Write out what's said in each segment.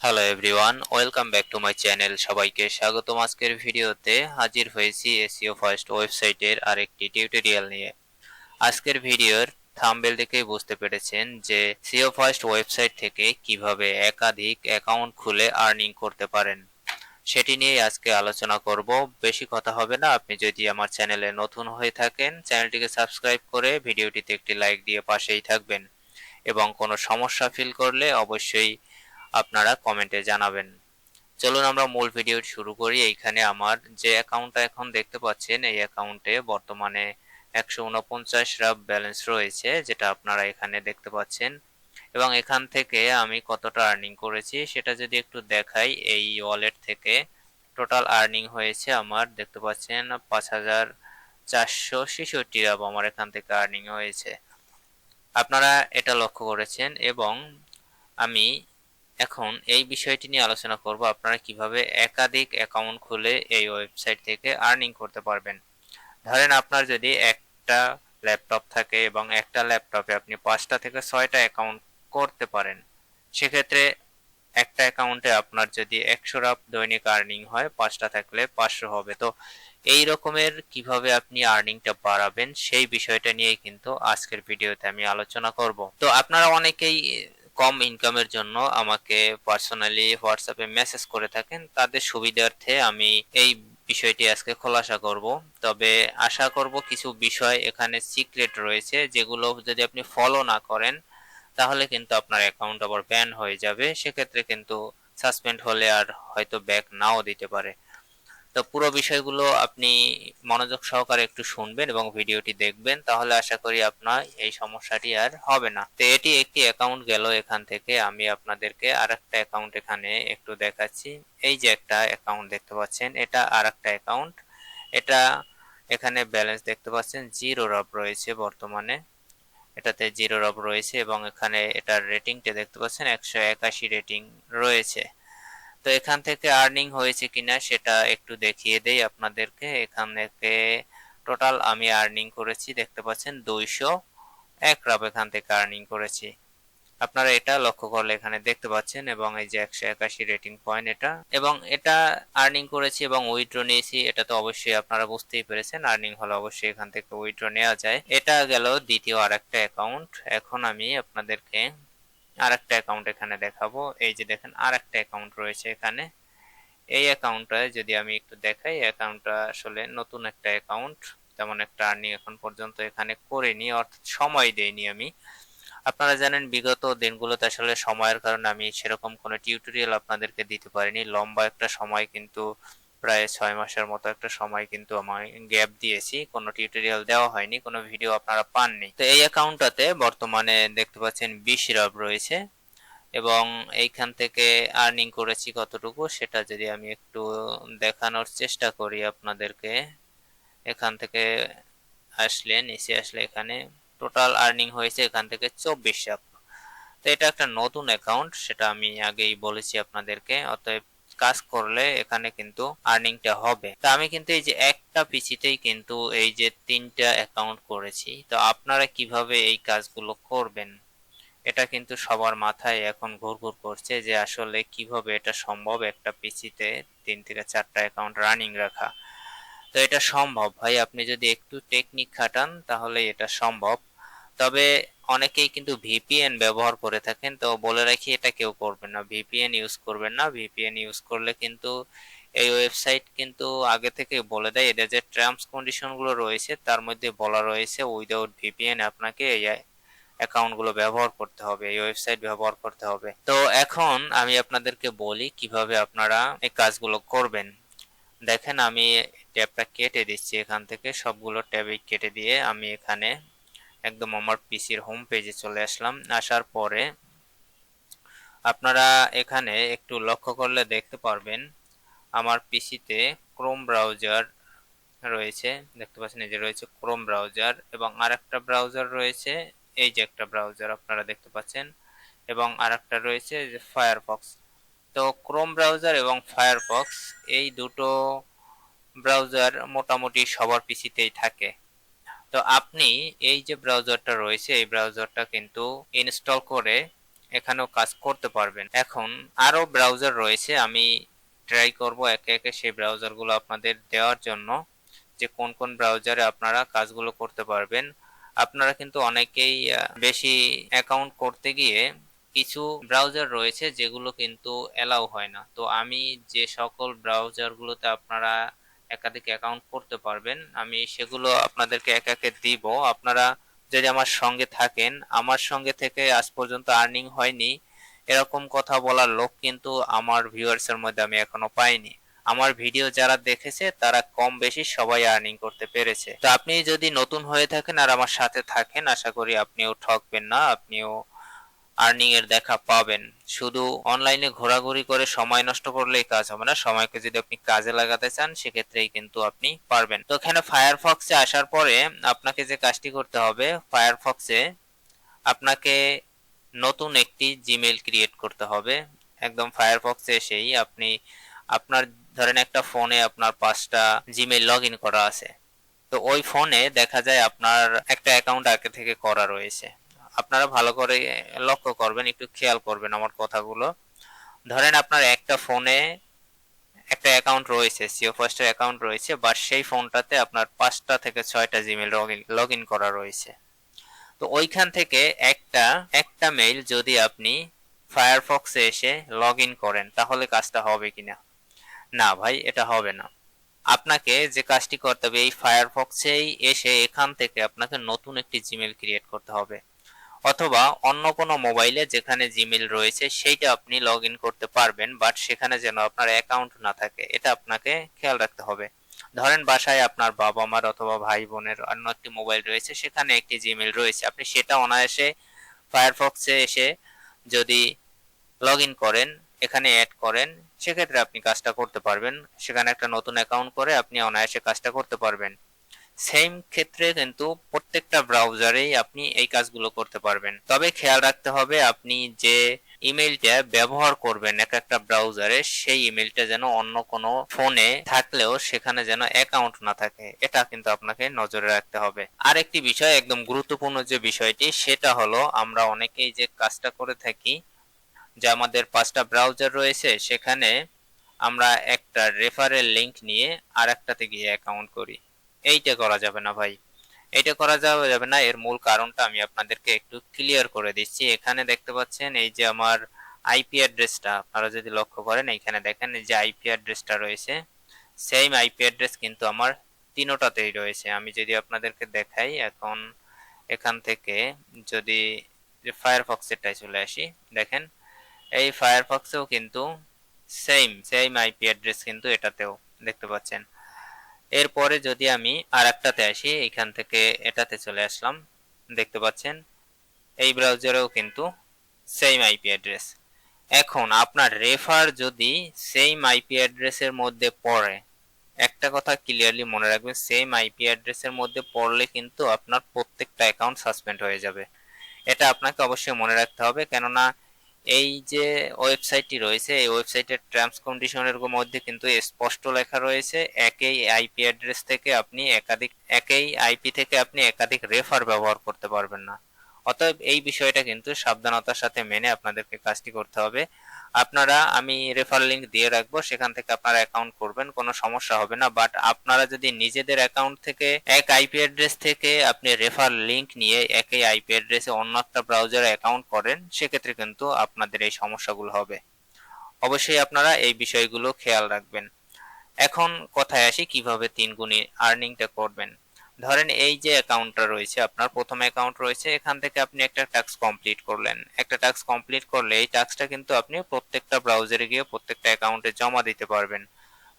Hello everyone, welcome back to my channel. সবাইকে স্বাগতম। আজকের ভিডিওতে হাজির হয়েছি এসইও ফার্স্ট ওয়েবসাইটের আরেকটি টিউটোরিয়াল নিয়ে। আজকের ভিডিওর থাম্বনেল দেখেই বুঝতে পেরেছেন যে এসইও ফার্স্ট ওয়েবসাইট থেকে কিভাবে একাধিক অ্যাকাউন্ট খুলে আর্নিং করতে পারেন, সেটি নিয়ে আজকে আলোচনা করব। বেশি কথা হবে না। আপনি যদি আমার চ্যানেলে নতুন হয়ে থাকেন, চ্যানেলটিকে সাবস্ক্রাইব করে ভিডিওটিতে একটি লাইক দিয়ে পাশেই থাকবেন এবং কোনো সমস্যা ফিল করলে অবশ্যই আপনারা কমেন্টে জানাবেন। চলুন আমরা মূল ভিডিও শুরু করি। এইখানে আমার যে অ্যাকাউন্টটা এখন দেখতে পাচ্ছেন, এই অ্যাকাউন্টে বর্তমানে 149 রাব ব্যালেন্স রয়েছে, যেটা আপনারা এখানে দেখতে পাচ্ছেন। এবং এখান থেকে আমি কতটা আর্নিং করেছি সেটা যদি একটু দেখাই, এই ওয়ালেট থেকে টোটাল আর্নিং হয়েছে আমার দেখতে পাচ্ছেন 5466 রাব আমার এখান থেকে আর্নিং হয়েছে। আপনারা এটা লক্ষ্য করেছেন। এবং আমি এখন এই বিষয়টি নিয়ে আলোচনা করব, আপনারা কিভাবে একাধিক অ্যাকাউন্ট খুলে এই ওয়েবসাইট থেকে আর্নিং করতে পারবেন। ধরেন আপনার যদি একটা ল্যাপটপ থাকে এবং একটা ল্যাপটপে আপনি 5টা থেকে 6টা অ্যাকাউন্ট করতে পারেন, সেক্ষেত্রে একটা অ্যাকাউন্টে আপনার যদি 100 রাপ দৈনিক আর্নিং হয়, 5টা থাকলে 500 হবে। তো এই রকমের কিভাবে আপনি আর্নিংটা বাড়াবেন সেই বিষয়টা নিয়ে কিন্তু আজকের ভিডিওতে আমি আলোচনা করব। তো আপনারা অনেকেই কম ইনকামের জন্য আমাকে পার্সোনালি হোয়াটসঅ্যাপে মেসেজ করে থাকেন, তাদের সুবিধার্থে আমি এই বিষয়টি আজকে খোলাসা করব। তবে আশা করব কিছু বিষয় এখানে সিক্রেট রয়েছে, যেগুলো যদি আপনি ফলো না করেন তাহলে কিন্তু আপনার অ্যাকাউন্ট আবার ব্যান হয়ে যাবে। সেক্ষেত্রে কিন্তু সাসপেন্ড হলে আর হয়তো ব্যাক নাও দিতে পারে। তো পুরো বিষয়গুলো আপনি মনোযোগ সহকারে একটু শুনবেন এবং ভিডিওটি দেখবেন, তাহলে আশা করি আপনার এই সমস্যাটি আর হবে না। তো এটি একটি অ্যাকাউন্ট গেল। এখান থেকে আমি আপনাদেরকে আরেকটা অ্যাকাউন্ট এখানে একটু দেখাচ্ছি। এই যে একটা অ্যাকাউন্ট দেখতে পাচ্ছেন, এটা আরেকটা অ্যাকাউন্ট। এটা এখানে ব্যালেন্স দেখতে পাচ্ছেন 0 রাব রয়েছে বর্তমানে, এটাতে 0 রাব রয়েছে এবং এখানে এটার রেটিংটা দেখতে পাচ্ছেন 181 রেটিং রয়েছে। তো এখান থেকে আর্নিং হয়েছে কিনা সেটা একটু দেখিয়ে দেই আপনাদেরকে। এখান থেকে টোটাল আমি আর্নিং করেছি দেখতে পাচ্ছেন 201 রাব এখান থেকে আর্নিং করেছি। আপনারা এটা লক্ষ্য করলে এখানে দেখতে পাচ্ছেন। এবং এই যে 181 রেটিং পয়েন্ট, এটা এবং এটা আর্নিং করেছি এবং উইথড্র নিয়েছি। এটা তো অবশ্যই আপনারা বুঝতেই পেরেছেন, আর্নিং হলে অবশ্যই এখান থেকে উইথড্র নেওয়া যায়। এটা গেল দ্বিতীয় আরেকটা অ্যাকাউন্ট। এখন আমি আপনাদেরকে আরেকটা অ্যাকাউন্ট এখানে দেখাবো। এই যে দেখেন আরেকটা অ্যাকাউন্ট রয়েছে এখানে। এই অ্যাকাউন্টটা যদি আমি একটু দেখাই, অ্যাকাউন্টটা আসলে নতুন একটা অ্যাকাউন্ট, তেমন একটা আর্নিং এখন পর্যন্ত এখানে করিনি, অর্থাৎ সময় দেইনি আমি। আপনারা জানেন বিগত দিনগুলোতে আসলে সময়ের কারণে আমি সেরকম কোনো টিউটোরিয়াল আপনাদেরকে দিতে পারিনি। লম্বা একটা সময়, কিন্তু প্রায় 6 মাসের মতো একটা সময় কিন্তু আমি গ্যাপ দিয়েছি, কোনো টিউটোরিয়াল দেওয়া হয়নি, কোনো ভিডিও আপনারা পাননি। তো এই অ্যাকাউন্টটাতে বর্তমানে দেখতে পাচ্ছেন 20 রাব রয়েছে এবং এইখান থেকে আর্নিং করেছি কতটুকু সেটা যদি আমি একটু দেখানোর চেষ্টা করি আপনাদেরকে। এখান থেকে আসলে নিচে আসলে এখানে টোটাল আর্নিং হয়েছে এখান থেকে 24 রাব। তো এটা একটা নতুন অ্যাকাউন্ট, সেটা আমি আগেই বলেছি আপনাদেরকে। অতএব কাজ করলে এখানে কিন্তু আর্নিংটা হবে। তো আমি কিন্তু এই যে একটা পিসিতেই কিন্তু এই যে 3টা অ্যাকাউন্ট করেছি। তো আপনারা কিভাবে এই কাজগুলো করবেন এটা কিন্তু সবার মাথায় এখন ঘুরঘুর করছে, যে আসলে কিভাবে এটা সম্ভব একটা পিসিতে 3 থেকে 4টা অ্যাকাউন্ট রানিং রাখা। তো এটা সম্ভব ভাই, আপনি যদি একটু টেকনিক খাটান তাহলে এটা সম্ভব। তবে অনেকেই কিন্তু ভিপিএন ব্যবহার করে থাকেন, তো বলে রাখি এটা কেউ করবেন না, ভিপিএন ইউজ করবেন না। ভিপিএন ইউজ করলে কিন্তু এই ওয়েবসাইট কিন্তু আগে থেকে বলে দেয়, এদের যে টার্মস কন্ডিশন গুলো রয়েছে তার মধ্যে বলা রয়েছে উইদাউট ভিপিএন আপনাকে এই অ্যাকাউন্টগুলো ব্যবহার করতে হবে, এই ওয়েবসাইট ব্যবহার করতে হবে। তো এখন আমি আপনাদেরকে বলি কিভাবে আপনারা এই কাজগুলো করবেন। দেখেন আমি ট্যাবটা কেটে দিচ্ছি, এখান থেকে সবগুলো ট্যাবই কেটে দিয়ে আমি এখানে একদম আমার পিসির হোম পেজে চলে আসলাম। আসার পরে আপনারা এখানে একটু লক্ষ্য করলে দেখতে পারবেন আমার পিসিতে ক্রোম ব্রাউজার রয়েছে, দেখতে পাচ্ছেন এই যে রয়েছে ক্রোম ব্রাউজার এবং আরেকটা ব্রাউজার রয়েছে, এই যে একটা ব্রাউজার আপনারা দেখতে পাচ্ছেন, এবং আরেকটা রয়েছে যে ফায়ারফক্স। তো ক্রোম ব্রাউজার এবং ফায়ারফক্স এই দুটো ব্রাউজার মোটামুটি সবার পিসিতেই থাকে। তো আপনি এই যে ব্রাউজারটা রয়েছে এই ব্রাউজারটা কিন্তু ইনস্টল করে এখানেও কাজ করতে পারবেন। এখন আরো ব্রাউজার রয়েছে, আমি ট্রাই করব একে একে সেই ব্রাউজারগুলো আপনাদের দেওয়ার জন্য, যে কোন কোন ব্রাউজারে আপনারা কাজগুলো করতে পারবেন। আপনারা কিন্তু অনেকেই বেশি অ্যাকাউন্ট করতে গিয়ে কিছু ব্রাউজার রয়েছে যেগুলো কিন্তু অ্যালাউ হয় না। তো আমি যে সকল ব্রাউজারগুলোতে আপনারা একাধিক অ্যাকাউন্ট করতে পারবেন আমি সেগুলো আপনাদেরকে একে একে দিব। আপনারা যদি আমার সঙ্গে থাকেন, আমার সঙ্গে থেকে আজ পর্যন্ত আর্নিং হয়নি এরকম কথা বলার লোক কিন্তু আমার ভিউয়ার্স এর মধ্যে আমি এখনো পাইনি। আমার ভিডিও যারা দেখেছে তারা কম বেশি সবাই আর্নিং করতে পেরেছে। তো আপনি যদি নতুন হয়ে থাকেন আর আমার সাথে থাকেন, আশা করি আপনিও ঠকবেন না, আপনিও আর্নিং এর দেখা পাবেন। শুধু অনলাইনে ঘোরাঘুরি করে সময় নষ্ট করলেই কাজ হবে না, সময়কে যদি আপনি কাজে লাগাতে চান সেক্ষেত্রেই কিন্তু আপনি পারবেন। তো এখানে ফায়ারফক্সে আসার পরে আপনাকে যে কাজটি করতে হবে, ফায়ারফক্সে আপনাকে নতুন একটি জিমেইল ক্রিয়েট করতে হবে। একদম ফায়ারফক্সে এসেই আপনি আপনার ধরেন একটা ফোনে আপনার 5টা জিমেইল লগ ইন করা আছে, তো ওই ফোনে দেখা যায় আপনার একটা অ্যাকাউন্ট আগে থেকে করা রয়েছে। আপনারা ভালো করে লক্ষ্য করবেন, একটু খেয়াল করবেন আমার কথাগুলো। ধরেন আপনার একটা ফোনে একটা অ্যাকাউন্ট রয়েছে, সিও ফার্স্টের অ্যাকাউন্ট রয়েছে, বাট সেই ফোনটাতে আপনার 5টা থেকে 6টা জিমেইল লগ ইন করা রয়েছে। তো ওইখান থেকে একটা একটা মেইল যদি আপনি ফায়ারফক্সে এসে লগ ইন করেন তাহলে কাজটা হবে কিনা? না ভাই, এটা হবে না। আপনাকে যে কাজটি করতে হবে, এই ফায়ারফক্সেই এসে এখান থেকে আপনাকে নতুন একটি জিমেইল ক্রিয়েট করতে হবে, অথবা অন্য কোনো মোবাইলে যেখানে জিমেইল রয়েছে সেইটা আপনি লগ ইন করতে পারবেন, বাট সেখানে যেন আপনার অ্যাকাউন্ট না থাকে, এটা আপনাকে খেয়াল রাখতে হবে। ধরেন বাসায় আপনার বাবা মার অথবা ভাই বোনের অন্য একটি মোবাইল রয়েছে, সেখানে একটি জিমেইল রয়েছে, আপনি সেটা অনায়াসে ফায়ারফক্সে এসে যদি লগ ইন করেন, এখানে অ্যাড করেন, সেক্ষেত্রে আপনি কাজটা করতে পারবেন। সেখানে একটা নতুন অ্যাকাউন্ট করে আপনি অনায়াসে কাজটা করতে পারবেন। সেম ক্ষেত্রে কিন্তু প্রত্যেকটা ব্রাউজারেই আপনি এই কাজগুলো করতে পারবেন। তবে খেয়াল রাখতে হবে আপনি যে ইমেইলটা ব্যবহার করবেন এক একটা ব্রাউজারে, সেই ইমেইলটা যেন অন্য কোনো ফোনে থাকলেও সেখানে যেন অ্যাকাউন্ট না থাকে, এটা কিন্তু আপনাকে নজরে রাখতে হবে। আরেকটি বিষয়, একদম গুরুত্বপূর্ণ যে বিষয়টি, সেটা হলো আমরা অনেকেই যে কাজটা করে থাকি, যে আমাদের 5টা ব্রাউজার রয়েছে সেখানে আমরা একটা রেফারেল লিংক নিয়ে আর একটাতে গিয়ে অ্যাকাউন্ট করি। এইটা করা যাবে না ভাই, এটা করা যাবে না। এর মূল কারণটা আমি আপনাদেরকে একটু ক্লিয়ার করে দিচ্ছি। এখানে দেখতে পাচ্ছেন এই যে আমার আইপি অ্যাড্রেসটা, আপনারা যদি লক্ষ্য করেন এখানে দেখেন এই যে আইপি অ্যাড্রেসটা রয়েছে, সেম আইপি অ্যাড্রেস কিন্তু আমার তিনোটাতেই রয়েছে। আমি যদি আপনাদেরকে দেখাই এখন, এখান থেকে যদি ফায়ারফক্সেরটাই চলে আসি, দেখেন এই ফায়ারফক্সেও কিন্তু সেম আইপি অ্যাড্রেস কিন্তু এটাতেও দেখতে পাচ্ছেন। এরপরে যদি আমি আর একটাতে আসি, এখান থেকে এটাতে চলে আসলাম, দেখতে পাচ্ছেন এই ব্রাউজারেও কিন্তু সেম আইপি অ্যাড্রেস। এখন আপনার রেফার যদি সেম আইপি অ্যাড্রেসের মধ্যে পড়ে, একটা কথা ক্লিয়ারলি মনে রাখবেন, সেম আইপি অ্যাড্রেসের মধ্যে পড়লে কিন্তু আপনার প্রত্যেকটা অ্যাকাউন্ট সাসপেন্ড হয়ে যাবে। এটা আপনাকে অবশ্যই মনে রাখতে হবে, কেননা এই যে ওয়েবসাইটটি রয়েছে এই ওয়েবসাইটের টার্মস কন্ডিশনের মধ্যে কিন্তু স্পষ্ট লেখা রয়েছে একই আইপি অ্যাড্রেস থেকে আপনি একই আইপি থেকে আপনি একাধিক রেফার ব্যবহার করতে পারবেন না। অতএব এই বিষয়টা কিন্তু সাবধানতার সাথে মেনে আপনাদেরকে কাজটি করতে হবে। আপনারা, আমি রেফার লিংক দিয়ে রাখবো, সেখান থেকে আপনারা অ্যাকাউন্ট করবেন, কোনো সমস্যা হবে না। বাট আপনারা যদি নিজেদের অ্যাকাউন্ট থেকে এক আইপি অ্যাড্রেস থেকে আপনি রেফার লিংক নিয়ে একই আইপি অ্যাড্রেসে অন্য একটা ব্রাউজারে অ্যাকাউন্ট করেন, সেক্ষেত্রে কিন্তু আপনাদের এই সমস্যাগুলো হবে। অবশ্যই আপনারা এই বিষয়গুলো খেয়াল রাখবেন। এখন কথায় আসি কিভাবে 3 গুণী আর্নিংটা করবেন। ধরেন এই যে অ্যাকাউন্টটা রয়েছে, আপনার প্রথম অ্যাকাউন্ট রয়েছে, এখান থেকে আপনি একটা টাস্ক কমপ্লিট করলেন। একটা টাস্ক কমপ্লিট করলে এই টাস্কটা কিন্তু আপনি প্রত্যেকটা ব্রাউজারে গিয়ে প্রত্যেকটা অ্যাকাউন্টে জমা দিতে পারবেন।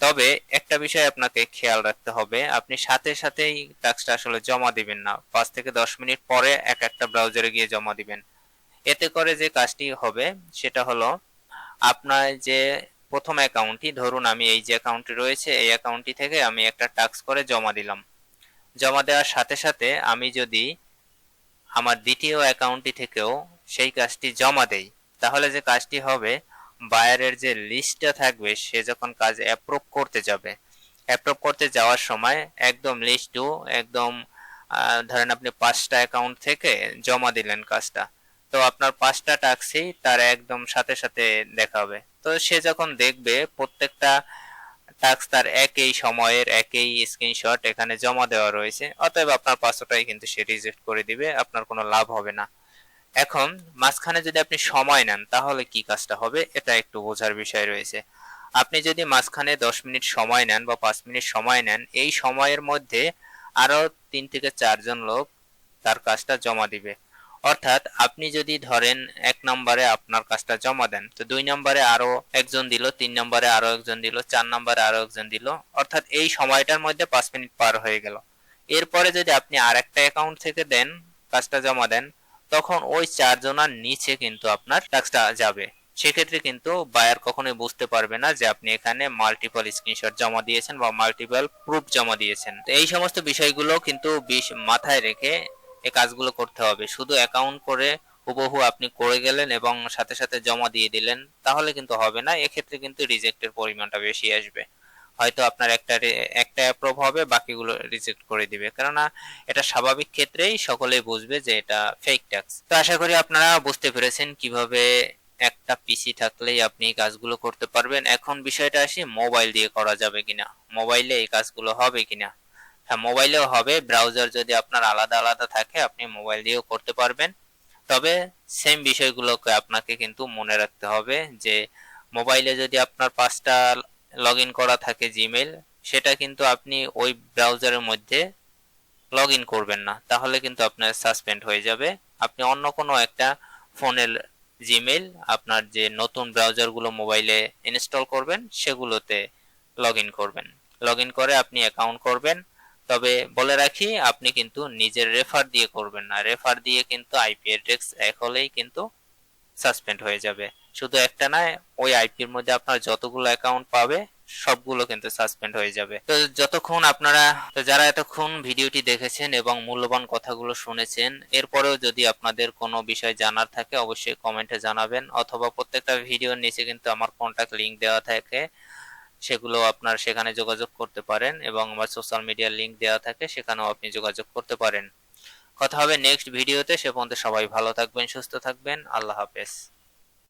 তবে একটা বিষয় আপনাকে খেয়াল রাখতে হবে, আপনি সাথে সাথেই টাস্কটা আসলে জমা দিবেন না, 5 থেকে 10 মিনিট পরে এক একটা ব্রাউজারে গিয়ে জমা দিবেন। এতে করে যে কাজটি হবে সেটা হলো, আপনার যে প্রথম অ্যাকাউন্টটি, ধরুন আমি এই যে অ্যাকাউন্টটি রয়েছে এই অ্যাকাউন্টটি থেকে আমি একটা টাস্ক করে জমা দিলাম, জমা দেওয়ার সাথে সাথে আমি যদি আমার দ্বিতীয় অ্যাকাউন্টটি থেকেও সেই কাজটি জমা দেই, তাহলে যে কাজটি হবে, বায়ারের যে লিস্টটা থাকবে সে যখন কাজ অ্যাপ্রুভ করতে যাবে, অ্যাপ্রুভ করতে যাওয়ার সময় একদম লিস্ট টু একদম ধরেন আপনি 5টা অ্যাকাউন্ট থেকে জমা দিলেন কাজটা, তো আপনার 5টা টাস্কই তার একদম সাথে সাথে দেখাবে। তো সে যখন দেখবে প্রত্যেকটা টাস্ক তার একই সময়ের একই স্ক্রিনশট এখানে জমা দেওয়া রয়েছে, অতএব আপনার 500টাই কিন্তু সে রিজেক্ট করে দিবে, আপনার কোনো লাভ হবে না। এখন মাঝখানে যদি আপনি সময় নেন তাহলে কি কাজটা হবে এটা একটু বোঝার বিষয় রয়েছে। আপনি যদি মাঝখানে 10 মিনিট সময় নেন বা 5 মিনিট সময় নেন, এই সময়ের মধ্যে আরো 3 থেকে 4 জন লোক তার কাজটা জমা দিবে। অর্থাৎ আপনি যদি ধরেন 1 নম্বরে আপনার কাজটা জমা দেন, তো 2 নম্বরে আরো একজন দিল, 3 নম্বরে আরো একজন দিল, 4 নম্বরে আরো একজন দিল, অর্থাৎ এই সময়টার মধ্যে 5 মিনিট পার হয়ে গেল। এরপরে যদি আপনি আরেকটা অ্যাকাউন্ট থেকে দেন, কাজটা জমা দেন, তখন ওই 4 জনের নিচে কিন্তু আপনার টাস্কটা যাবে। সেক্ষেত্রে কিন্তু বায়ার কখনোই বুঝতে পারবে না যে আপনি এখানে মাল্টিপল স্ক্রিনশট জমা দিয়েছেন বা মাল্টিপল প্রুফ জমা দিয়েছেন। তো এই সমস্ত বিষয়গুলো কিন্তু মাথায় রেখে এই কাজগুলো করতে হবে। শুধু অ্যাকাউন্ট করে হুবহু আপনি করে গেলেন এবং সাথে সাথে জমা দিয়ে দিলেন তাহলে কিন্তু হবে না। এক্ষেত্রে কিন্তু রিজেক্টের পরিমাণটা বেশি আসবে। হয়তো আপনার একটা অ্যাপ্রুভ হবে, বাকিগুলো রিজেক্ট করে দিবে, কেননা এটা স্বাভাবিক ক্ষেত্রেই সকলেই বুঝবে যে এটা ফেক ট্যাক্স। তো আশা করি আপনারা বুঝতে পেরেছেন কিভাবে একটা পিসি থাকলেই আপনি কাজগুলো করতে পারবেন। এখন বিষয়টা আসি মোবাইল দিয়ে করা যাবে কিনা, মোবাইলে এই কাজগুলো হবে কিনা। হ্যাঁ, মোবাইলেও হবে। ব্রাউজার যদি আপনার আলাদা আলাদা থাকে আপনি মোবাইল দিয়েও করতে পারবেন। তবে সেম বিষয়গুলোকে আপনাকে কিন্তু মনে রাখতে হবে যে মোবাইলে যদি আপনার 5টা লগ ইন করা থাকে জিমেইল, সেটা কিন্তু আপনি ওই ব্রাউজারের মধ্যে লগ ইন করবেন না, তাহলে কিন্তু আপনার সাসপেন্ড হয়ে যাবে। আপনি অন্য কোনো একটা ফোনের জিমেইল, আপনার যে নতুন ব্রাউজারগুলো মোবাইলে ইনস্টল করবেন সেগুলোতে লগ ইন করবেন। লগ ইন করে আপনি অ্যাকাউন্ট করবেন। তবে বলে রাখি, আপনি কিন্তু নিজের রেফার দিয়ে করবেন না। রেফার দিয়ে কিন্তু আইপি অ্যাড্রেস এক হলেই কিন্তু সাসপেন্ড হয়ে যাবে। শুধু একটা নয়, ওই আইপির মধ্যে আপনার যতগুলো অ্যাকাউন্ট পাবে সবগুলো কিন্তু সাসপেন্ড হয়ে যাবে। তো যারা এতক্ষণ ভিডিওটি দেখেছেন এবং মূল্যবান কথাগুলো শুনেছেন, এরপরেও যদি আপনাদের কোনো বিষয় জানার থাকে অবশ্যই কমেন্টে জানাবেন, অথবা প্রত্যেকটা ভিডিওর নিচে কিন্তু আমার কন্টাক্ট লিংক দেওয়া থাকে, সেগুলো আপনার সেখানে যোগাযোগ করতে পারেন, এবং আমার সোশ্যাল মিডিয়ার লিংক দেওয়া থাকে, সেখানেও আপনি যোগাযোগ করতে পারেন। কথা হবে নেক্সট ভিডিওতে। সে পর্যন্ত সবাই ভালো থাকবেন, সুস্থ থাকবেন। আল্লাহ হাফেজ।